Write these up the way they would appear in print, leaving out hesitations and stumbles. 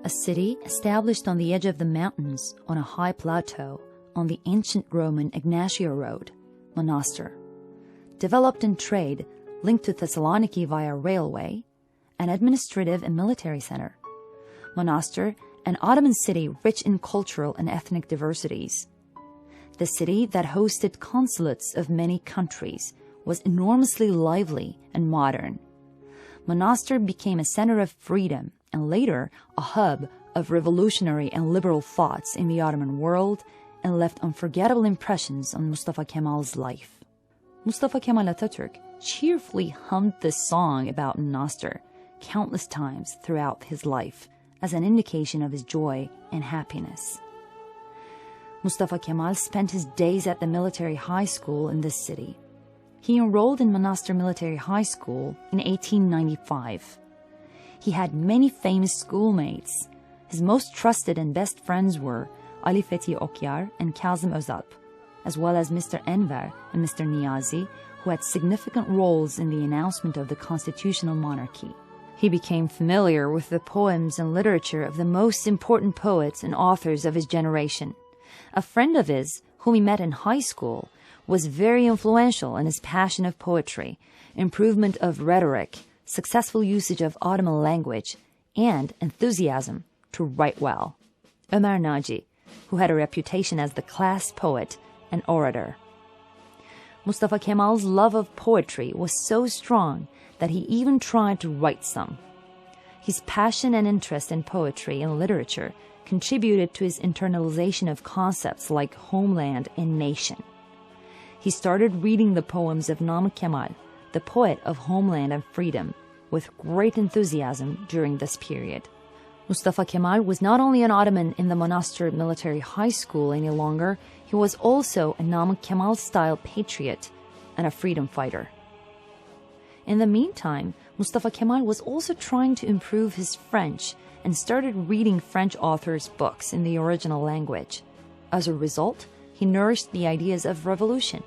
a city established on the edge of the mountains on a high plateau on the ancient Roman Ignacio Road, Manastır. Developed in trade, linked to Thessaloniki via railway, an administrative and military center. Manastır, an Ottoman city rich in cultural and ethnic diversities. The city that hosted consulates of many countries was enormously lively and modern. Manastır became a center of freedom and later a hub of revolutionary and liberal thoughts in the Ottoman world and left unforgettable impressions on Mustafa Kemal's life. Mustafa Kemal Atatürk cheerfully hummed this song about Manastır countless times throughout his life as an indication of his joy and happiness. Mustafa Kemal spent his days at the military high school in this city. He enrolled in Manastır Military High School in 1895. He had many famous schoolmates. His most trusted and best friends were Ali Fethi Okyar and Kazım Özalp, as well as Mr. Enver and Mr. Niyazi, who had significant roles in the announcement of the constitutional monarchy. He became familiar with the poems and literature of the most important poets and authors of his generation. A friend of his, whom he met in high school, was very influential in his passion of poetry, improvement of rhetoric, successful usage of Ottoman language, and enthusiasm to write well. Ömer Naci, who had a reputation as the class poet and orator. Mustafa Kemal's love of poetry was so strong that he even tried to write some. His passion and interest in poetry and literature contributed to his internalization of concepts like homeland and nation. He started reading the poems of Namık Kemal, the poet of homeland and freedom, with great enthusiasm during this period. Mustafa Kemal was not only an Ottoman in the Manastır Military High School any longer, he was also a Namık Kemal-style patriot and a freedom fighter. In the meantime, Mustafa Kemal was also trying to improve his French and started reading French authors' books in the original language. As a result, he nourished the ideas of revolution,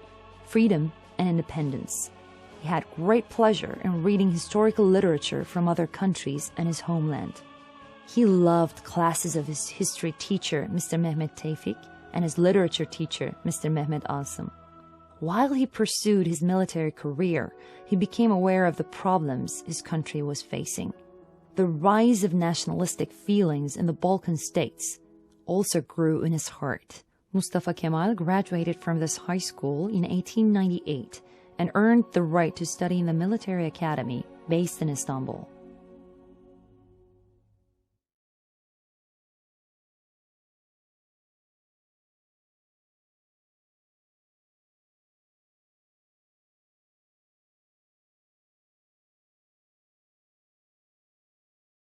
freedom, and independence. He had great pleasure in reading historical literature from other countries and his homeland. He loved classes of his history teacher, Mr. Mehmet Tevfik, and his literature teacher, Mr. Mehmet Asım. While he pursued his military career, he became aware of the problems his country was facing. The rise of nationalistic feelings in the Balkan states also grew in his heart. Mustafa Kemal graduated from this high school in 1898 and earned the right to study in the military academy based in Istanbul.